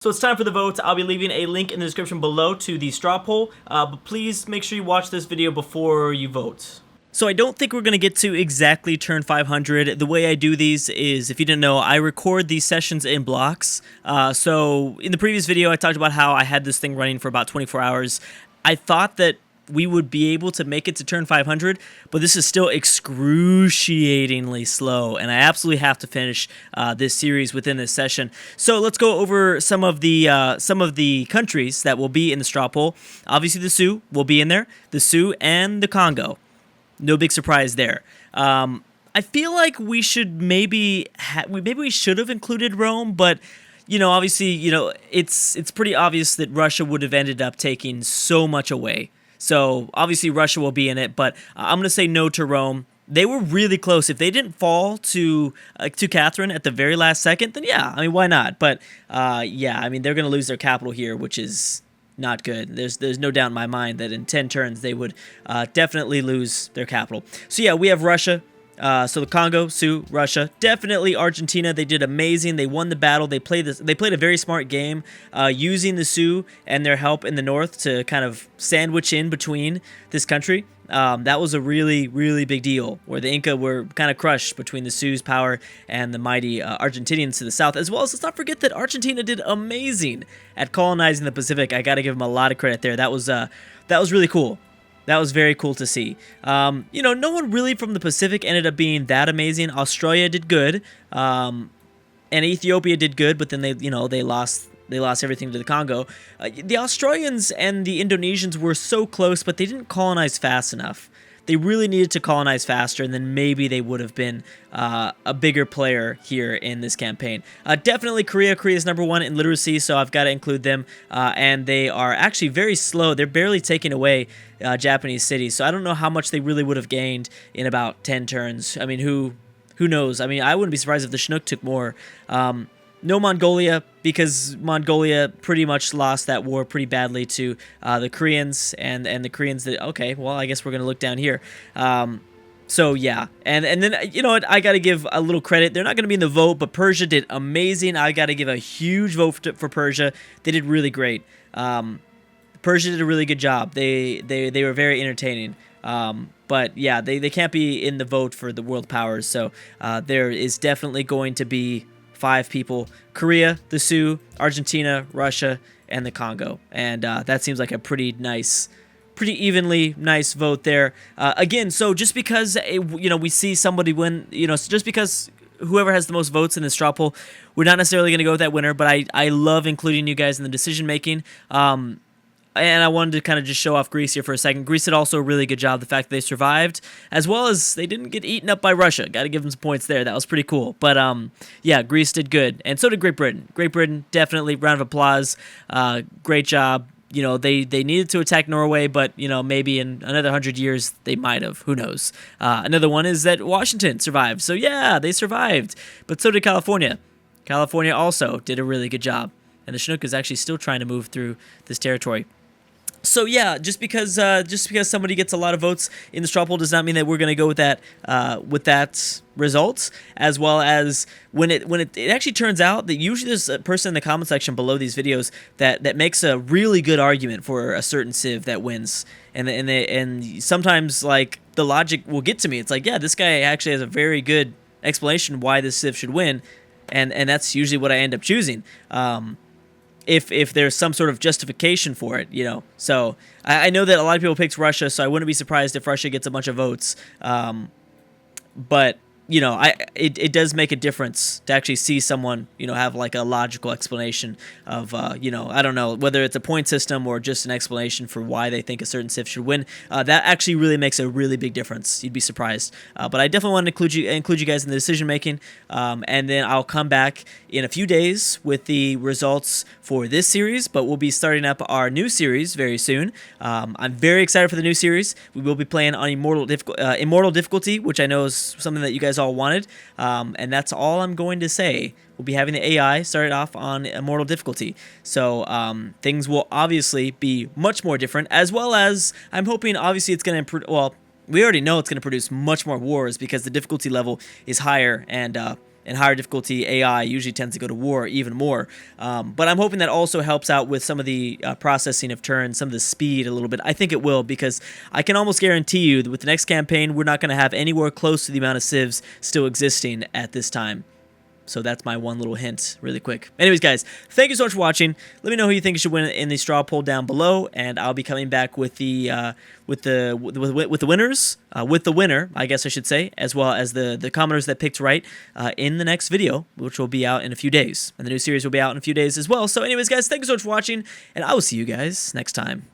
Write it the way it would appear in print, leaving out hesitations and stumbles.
So it's time for the votes. I'll be leaving a link in the description below to the straw poll, but please make sure you watch this video before you vote. So I don't think we're going to get to exactly turn 500. The way I do these is, if you didn't know, I record these sessions in blocks. So in the previous video, I talked about how I had this thing running for about 24 hours. I thought that we would be able to make it to turn 500, but this is still excruciatingly slow, and I absolutely have to finish this series within this session. So let's go over some of the countries that will be in the straw poll. Obviously, the Sioux will be in there, the Sioux and the Congo. No big surprise there. I feel like we should maybe we should have included Rome, but obviously, it's pretty obvious that Russia would have ended up taking so much away. So obviously Russia will be in it, but I'm going to say no to Rome. They were really close. If they didn't fall to Catherine at the very last second, then yeah, I mean, why not? But yeah, I mean, they're going to lose their capital here, which is not good. There's no doubt in my mind that in 10 turns they would definitely lose their capital. So yeah, we have Russia. So the Congo, Sioux, Russia, definitely Argentina. They did amazing. They won the battle. They played a very smart game, using the Sioux and their help in the north to kind of sandwich in between this country. That was a really, really big deal, where the Inca were kind of crushed between the Sioux's power and the mighty Argentinians to the south. As well as, let's not forget that Argentina did amazing at colonizing the Pacific. I got to give them a lot of credit there. That was really cool. That was very cool to see. No one really from the Pacific ended up being that amazing. Australia did good, and Ethiopia did good, but then they lost everything to the Congo. The Australians and the Indonesians were so close, but they didn't colonize fast enough. They really needed to colonize faster, and then maybe they would have been a bigger player here in this campaign. Definitely Korea. Korea is #1 in literacy, so I've got to include them. And they are actually very slow. They're barely taking away Japanese cities, so I don't know how much they really would have gained in about 10 turns. I mean, who knows? I mean, I wouldn't be surprised if the Chinook took more. No Mongolia, because Mongolia pretty much lost that war pretty badly to the Koreans, and the Koreans that, okay, well, I guess we're going to look down here. So yeah, and then, you know what, I got to give a little credit. They're not going to be in the vote, but Persia did amazing. I got to give a huge vote for Persia. They did really great. Persia did a really good job. They were very entertaining. But yeah, they can't be in the vote for the world powers, so there is definitely going to be 5 people: Korea, the Sioux, Argentina, Russia, and the Congo. And that seems like a pretty evenly nice vote there. Again, so just because we see somebody win, just because whoever has the most votes in the straw poll, we're not necessarily going to go with that winner. But I love including you guys in the decision making. And I wanted to kind of just show off Greece here for a second. Greece did also a really good job. The fact that they survived, as well as they didn't get eaten up by Russia. Got to give them some points there. That was pretty cool. But yeah, Greece did good, and so did Great Britain. Great Britain, definitely round of applause. Great job. They needed to attack Norway, but maybe in another 100 years they might have. Who knows? Another one is that Washington survived. So yeah, they survived. But so did California. California also did a really good job, and the Chinook is actually still trying to move through this territory. So yeah, just because somebody gets a lot of votes in the straw poll does not mean that we're going to go with that result. As well as when it actually turns out that usually there's a person in the comment section below these videos that makes a really good argument for a certain civ that wins, and sometimes like the logic will get to me. It's like, yeah, this guy actually has a very good explanation why this civ should win, and that's usually what I end up choosing. If there's some sort of justification for it, So I know that a lot of people picked Russia, so I wouldn't be surprised if Russia gets a bunch of votes. But it does make a difference to actually see someone, have like a logical explanation of, I don't know, whether it's a point system or just an explanation for why they think a certain civ should win. That actually really makes a really big difference. You'd be surprised. But I definitely want to include you guys in the decision making. And then I'll come back in a few days with the results for this series, but we'll be starting up our new series very soon. I'm very excited for the new series. We will be playing on Immortal difficulty, which I know is something that you guys all wanted, and that's all I'm going to say. We'll be having the AI started off on Immortal difficulty, so things will obviously be much more different, as well as I'm hoping obviously it's going to improve. Well, we already know it's going to produce much more wars because the difficulty level is higher, and And higher difficulty AI usually tends to go to war even more. But I'm hoping that also helps out with some of the processing of turns, some of the speed a little bit. I think it will, because I can almost guarantee you that with the next campaign, we're not going to have anywhere close to the amount of civs still existing at this time. So that's my one little hint really quick. Anyways, guys, thank you so much for watching. Let me know who you think should win in the straw poll down below, and I'll be coming back with the winners, with the winner, I guess I should say, as well as the commenters that picked right in the next video, which will be out in a few days. And the new series will be out in a few days as well. So anyways, guys, thank you so much for watching, and I will see you guys next time.